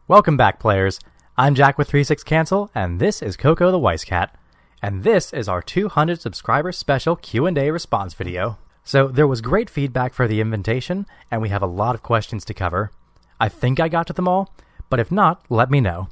Welcome back, players. I'm Jack with 36 Cancel, and this is Coco the Weiss Cat. And this is our 200 subscriber special Q&A response video. So there was great feedback for the invitation, and we have a lot of questions to cover. I think I got to them all, but if not, let me know.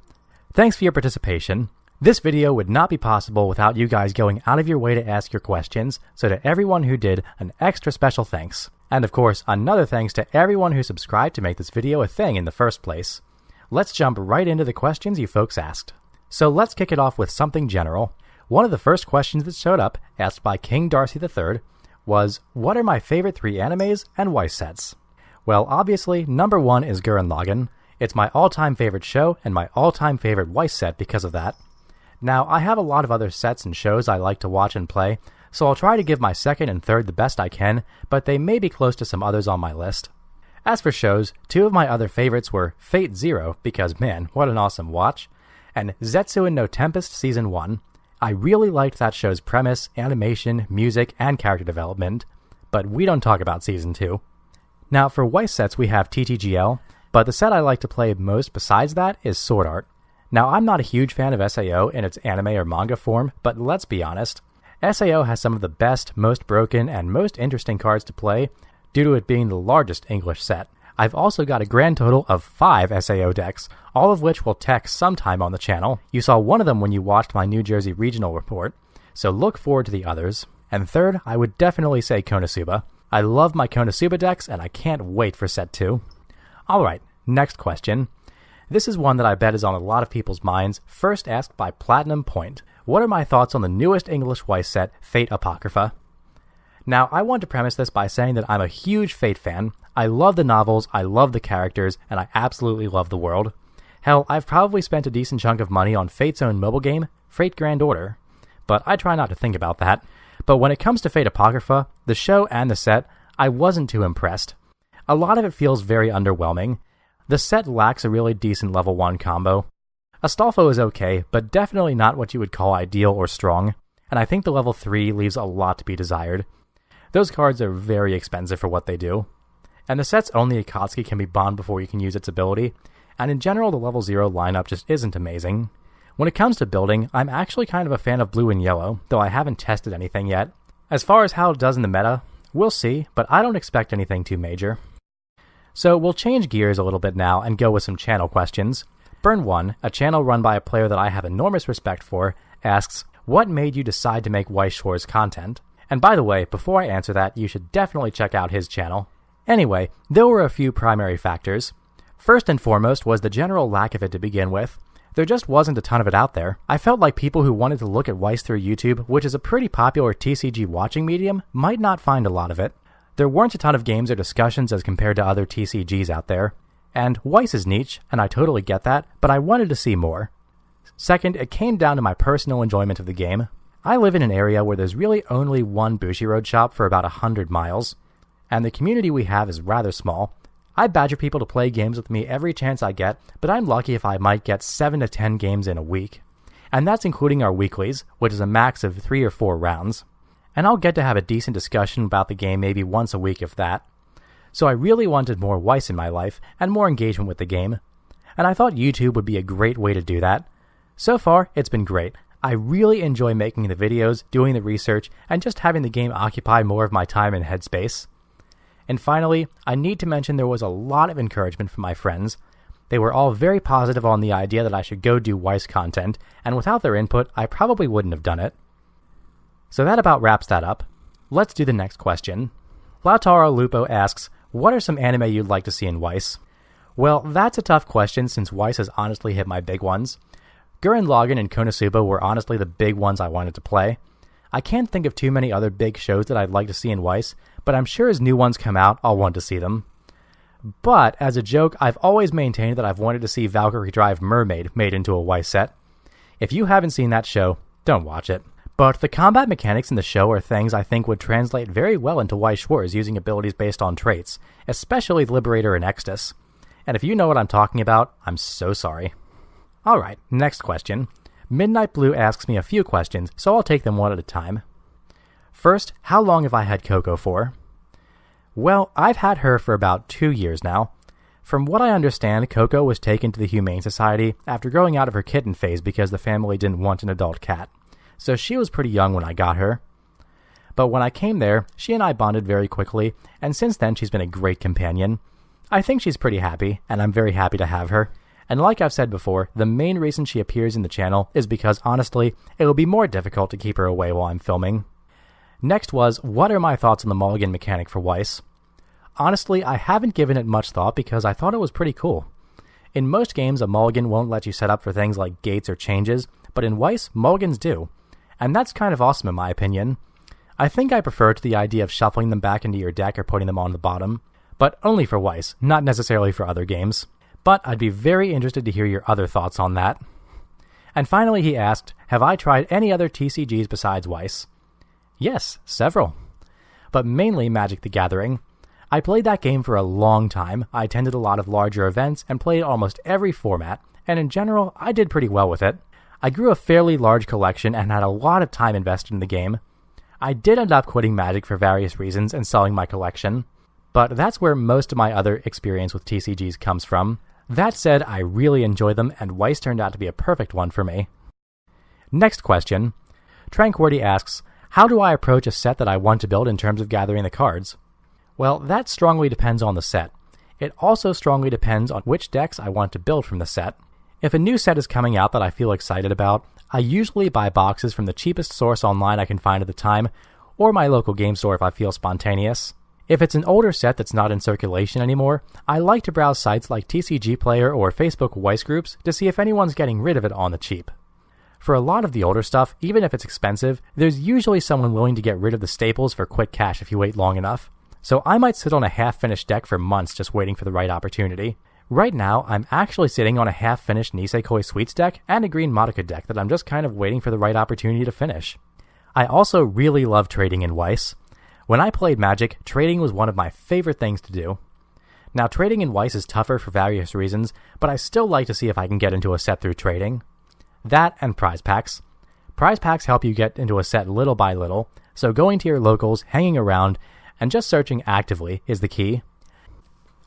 Thanks for your participation. This video would not be possible without you guys going out of your way to ask your questions, so to everyone who did, an extra special thanks. And of course, another thanks to everyone who subscribed to make this video a thing in the first place. Let's jump right into the questions you folks asked. So let's kick it off with something general. One of the first questions that showed up, asked by King Darcy III, was, what are my favorite 3 animes and Weiss sets? Well, obviously, number 1 is Gurren Lagann. It's my all-time favorite show and my all-time favorite Weiss set because of that. Now, I have a lot of other sets and shows I like to watch and play, so I'll try to give my second and third the best I can, but they may be close to some others on my list. As for shows, 2 of my other favorites were Fate Zero, because man, what an awesome watch, and Zetsu no Tempest Season 1. I really liked that show's premise, animation, music, and character development, but we don't talk about Season 2. Now, for Weiss sets we have TTGL, but the set I like to play most besides that is Sword Art. Now, I'm not a huge fan of SAO in its anime or manga form, but let's be honest. SAO has some of the best, most broken, and most interesting cards to play due to it being the largest English set. I've also got a grand total of 5 SAO decks, all of which will tech sometime on the channel. You saw one of them when you watched my New Jersey regional report, so look forward to the others. And third, I would definitely say Konosuba. I love my Konosuba decks, and I can't wait for set 2. Alright, next question. This is one that I bet is on a lot of people's minds, first asked by Platinum Point. What are my thoughts on the newest English Weiss set, Fate Apocrypha? Now, I want to premise this by saying that I'm a huge Fate fan. I love the novels, I love the characters, and I absolutely love the world. Hell, I've probably spent a decent chunk of money on Fate's own mobile game, Fate Grand Order. But I try not to think about that. But when it comes to Fate Apocrypha, the show and the set, I wasn't too impressed. A lot of it feels very underwhelming. The set lacks a really decent level 1 combo. Astolfo is okay, but definitely not what you would call ideal or strong, and I think the level 3 leaves a lot to be desired. Those cards are very expensive for what they do. And the set's only Akatsuki can be bombed before you can use its ability, and in general the level 0 lineup just isn't amazing. When it comes to building, I'm actually kind of a fan of blue and yellow, though I haven't tested anything yet. As far as how it does in the meta, we'll see, but I don't expect anything too major. So we'll change gears a little bit now and go with some channel questions. Burn1, a channel run by a player that I have enormous respect for, asks, what made you decide to make Weiss Schwarz content? And by the way, before I answer that, you should definitely check out his channel. Anyway, there were a few primary factors. First and foremost was the general lack of it to begin with. There just wasn't a ton of it out there. I felt like people who wanted to look at Weiss through YouTube, which is a pretty popular TCG watching medium, might not find a lot of it. There weren't a ton of games or discussions as compared to other TCGs out there, and Weiss is niche, and I totally get that, but I wanted to see more. Second, it came down to my personal enjoyment of the game. I live in an area where there's really only one Bushiroad shop for about 100 miles, and the community we have is rather small. I badger people to play games with me every chance I get, but I'm lucky if I might get 7 to 10 games in a week. And that's including our weeklies, which is a max of 3 or 4 rounds. And I'll get to have a decent discussion about the game maybe once a week if that. So I really wanted more Weiss in my life, and more engagement with the game. And I thought YouTube would be a great way to do that. So far, it's been great. I really enjoy making the videos, doing the research, and just having the game occupy more of my time and headspace. And finally, I need to mention there was a lot of encouragement from my friends. They were all very positive on the idea that I should go do Weiss content, and without their input, I probably wouldn't have done it. So that about wraps that up. Let's do the next question. Lautaro Lupo asks, what are some anime you'd like to see in Weiss? Well, that's a tough question since Weiss has honestly hit my big ones. Gurren Lagann and Konosuba were honestly the big ones I wanted to play. I can't think of too many other big shows that I'd like to see in Weiss, but I'm sure as new ones come out, I'll want to see them. But, as a joke, I've always maintained that I've wanted to see Valkyrie Drive Mermaid made into a Weiss set. If you haven't seen that show, don't watch it. But the combat mechanics in the show are things I think would translate very well into Weiss Schwarz using abilities based on traits, especially Liberator and Extus. And if you know what I'm talking about, I'm so sorry. Alright, next question. Midnight Blue asks me a few questions, so I'll take them one at a time. First, how long have I had Coco for? Well, I've had her for about 2 years now. From what I understand, Coco was taken to the Humane Society after growing out of her kitten phase because the family didn't want an adult cat. So she was pretty young when I got her. But when I came there, she and I bonded very quickly, and since then she's been a great companion. I think she's pretty happy, and I'm very happy to have her. And like I've said before, the main reason she appears in the channel is because, honestly, it will be more difficult to keep her away while I'm filming. Next was, what are my thoughts on the mulligan mechanic for Weiss? Honestly, I haven't given it much thought because I thought it was pretty cool. In most games, a mulligan won't let you set up for things like gates or changes, but in Weiss, mulligans do. And that's kind of awesome in my opinion. I think I prefer to the idea of shuffling them back into your deck or putting them on the bottom. But only for Weiss, not necessarily for other games. But I'd be very interested to hear your other thoughts on that. And finally he asked, have I tried any other TCGs besides Weiss? Yes, several. But mainly Magic the Gathering. I played that game for a long time, I attended a lot of larger events, and played almost every format, and in general, I did pretty well with it. I grew a fairly large collection and had a lot of time invested in the game. I did end up quitting Magic for various reasons and selling my collection, but that's where most of my other experience with TCGs comes from. That said, I really enjoy them, and Weiss turned out to be a perfect one for me. Next question. Tranquility asks, how do I approach a set that I want to build in terms of gathering the cards? Well, that strongly depends on the set. It also strongly depends on which decks I want to build from the set. If a new set is coming out that I feel excited about, I usually buy boxes from the cheapest source online I can find at the time, or my local game store if I feel spontaneous. If it's an older set that's not in circulation anymore, I like to browse sites like TCG Player or Facebook Weiss groups to see if anyone's getting rid of it on the cheap. For a lot of the older stuff, even if it's expensive, there's usually someone willing to get rid of the staples for quick cash if you wait long enough. So I might sit on a half-finished deck for months just waiting for the right opportunity. Right now, I'm actually sitting on a half-finished Nisekoi Sweets deck and a Green Madoka deck that I'm just kind of waiting for the right opportunity to finish. I also really love trading in Weiss. When I played Magic, trading was one of my favorite things to do. Now, trading in Weiss is tougher for various reasons, but I still like to see if I can get into a set through trading. That and prize packs. Prize packs help you get into a set little by little, so going to your locals, hanging around, and just searching actively is the key.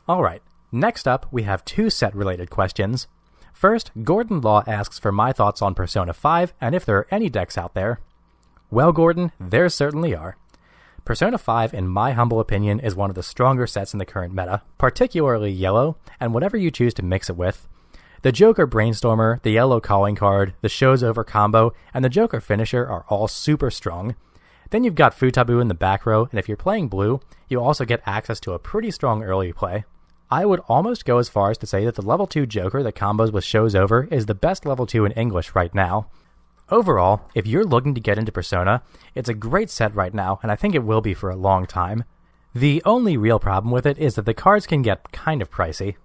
Alright, next up we have two set-related questions. First, Gordon Law asks for my thoughts on Persona 5 and if there are any decks out there. Well, Gordon, there certainly are. Persona 5, in my humble opinion, is one of the stronger sets in the current meta, particularly yellow, and whatever you choose to mix it with. The Joker Brainstormer, the yellow calling card, the Show's Over combo, and the Joker Finisher are all super strong. Then you've got Futabu in the back row, and if you're playing blue, you also get access to a pretty strong early play. I would almost go as far as to say that the level 2 Joker that combos with Show's Over is the best level 2 in English right now. Overall, if you're looking to get into Persona, it's a great set right now, and I think it will be for a long time. The only real problem with it is that the cards can get kind of pricey.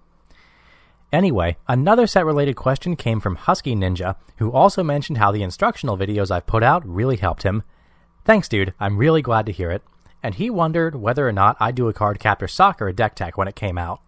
Anyway, another set-related question came from Husky Ninja, who also mentioned how the instructional videos I've put out really helped him. Thanks, dude, I'm really glad to hear it. And he wondered whether or not I'd do a card captor sock or a deck tech when it came out.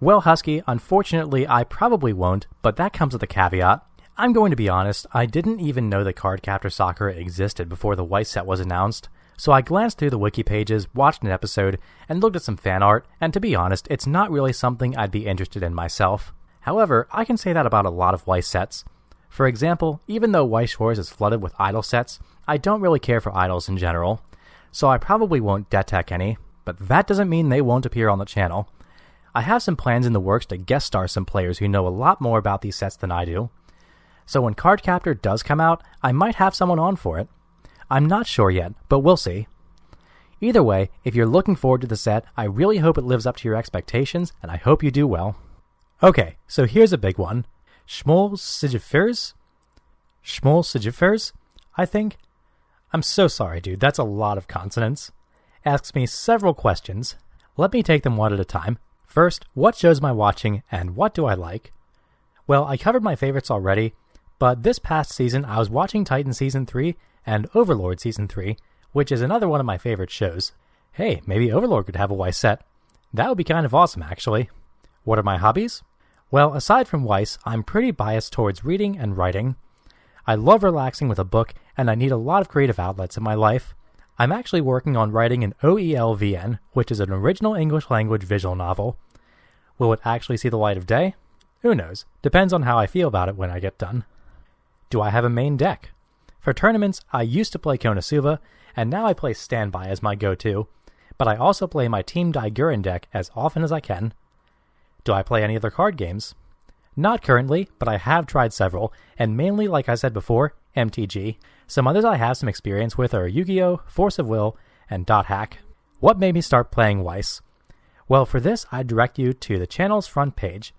Well, Husky, unfortunately I probably won't, but that comes with a caveat. I'm going to be honest, I didn't even know that Card Captor Soccer existed before the Weiss set was announced, so I glanced through the wiki pages, watched an episode, and looked at some fan art, and to be honest, it's not really something I'd be interested in myself. However, I can say that about a lot of Weiss sets. For example, even though Weiss Schwarz is flooded with idol sets, I don't really care for idols in general, so I probably won't deck any, but that doesn't mean they won't appear on the channel. I have some plans in the works to guest star some players who know a lot more about these sets than I do. So when Card Captor does come out, I might have someone on for it. I'm not sure yet, but we'll see. Either way, if you're looking forward to the set, I really hope it lives up to your expectations, and I hope you do well. Okay, so here's a big one. Schmoll Sigifers, I think? I'm so sorry, dude, that's a lot of consonants. Asks me several questions. Let me take them one at a time. First, what shows am I watching, and what do I like? Well, I covered my favorites already, but this past season I was watching Titan Season 3 and Overlord Season 3, which is another one of my favorite shows. Hey, maybe Overlord could have a Weiss set. That would be kind of awesome, actually. What are my hobbies? Well, aside from Weiss, I'm pretty biased towards reading and writing. I love relaxing with a book, and I need a lot of creative outlets in my life. I'm actually working on writing an OELVN, which is an original English language visual novel. Will it actually see the light of day? Who knows? Depends on how I feel about it when I get done. Do I have a main deck? For tournaments, I used to play Konosuba, and now I play Standby as my go-to, but I also play my Team Daiguren deck as often as I can. Do I play any other card games? Not currently, but I have tried several, and mainly, like I said before, MTG. Some others I have some experience with are Yu-Gi-Oh!, Force of Will, and Dot Hack. What made me start playing Weiss? Well, for this, I direct you to the channel's front page.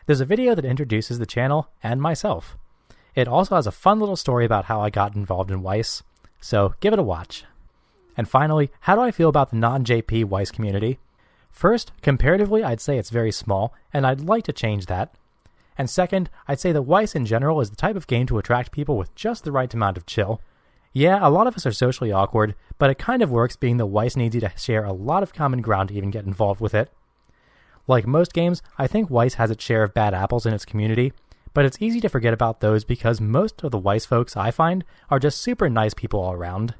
There's a video that introduces the channel and myself. It also has a fun little story about how I got involved in Weiss, so give it a watch. And finally, how do I feel about the non-JP Weiss community? First, comparatively, I'd say it's very small, and I'd like to change that. And second, I'd say that Weiss in general is the type of game to attract people with just the right amount of chill. Yeah, a lot of us are socially awkward, but it kind of works being that Weiss needs you to share a lot of common ground to even get involved with it. Like most games, I think Weiss has its share of bad apples in its community, but it's easy to forget about those because most of the Weiss folks I find are just super nice people all around.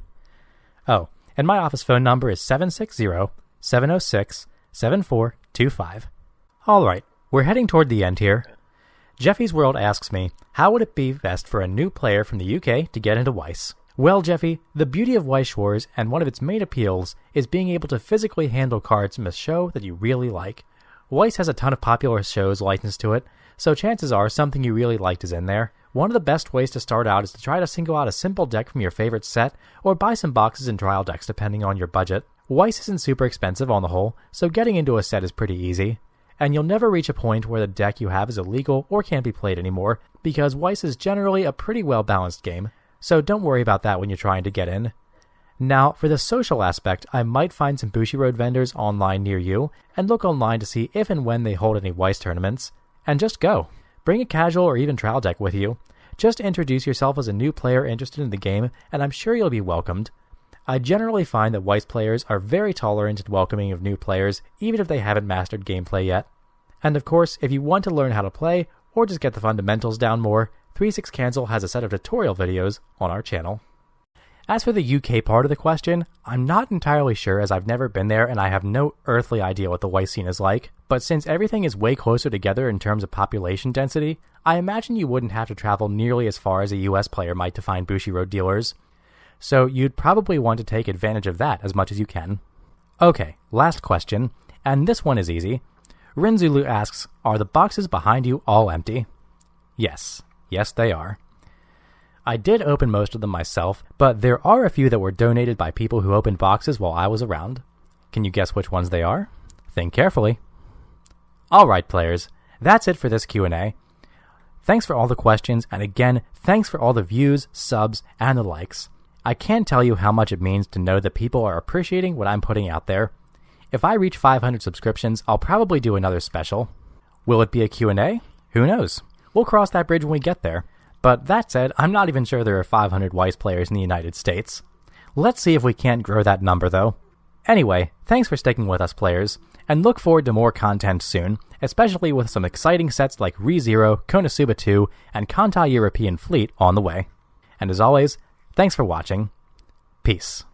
Oh, and my office phone number is 760-706-7425. Alright, we're heading toward the end here. Jeffy's World asks me, how would it be best for a new player from the UK to get into Weiss? Well, Jeffy, the beauty of Weiss Schwarz and one of its main appeals is being able to physically handle cards from a show that you really like. Weiss has a ton of popular shows licensed to it, so chances are something you really liked is in there. One of the best ways to start out is to try to single out a simple deck from your favorite set, or buy some boxes and trial decks depending on your budget. Weiss isn't super expensive on the whole, so getting into a set is pretty easy. And you'll never reach a point where the deck you have is illegal or can't be played anymore, because Weiss is generally a pretty well-balanced game, so don't worry about that when you're trying to get in. Now, for the social aspect, I might find some Bushiroad vendors online near you, and look online to see if and when they hold any Weiss tournaments. And just go. Bring a casual or even trial deck with you. Just introduce yourself as a new player interested in the game, and I'm sure you'll be welcomed. I generally find that Weiss players are very tolerant and welcoming of new players, even if they haven't mastered gameplay yet. And of course, if you want to learn how to play, or just get the fundamentals down more, 36 Cancel has a set of tutorial videos on our channel. As for the UK part of the question, I'm not entirely sure as I've never been there and I have no earthly idea what the Weiss scene is like, but since everything is way closer together in terms of population density, I imagine you wouldn't have to travel nearly as far as a US player might to find Bushiroad dealers. So you'd probably want to take advantage of that as much as you can. Okay, last question, and this one is easy. Rinzulu asks, are the boxes behind you all empty? Yes. Yes, they are. I did open most of them myself, but there are a few that were donated by people who opened boxes while I was around. Can you guess which ones they are? Think carefully. Alright players, that's it for this Q&A. Thanks for all the questions, and again, thanks for all the views, subs, and the likes. I can't tell you how much it means to know that people are appreciating what I'm putting out there. If I reach 500 subscriptions, I'll probably do another special. Will it be a Q&A? Who knows? We'll cross that bridge when we get there. But that said, I'm not even sure there are 500 Weiss players in the United States. Let's see if we can't grow that number though. Anyway, thanks for sticking with us players, and look forward to more content soon, especially with some exciting sets like ReZero, Konosuba 2, and Kantai European Fleet on the way. And as always, thanks for watching. Peace.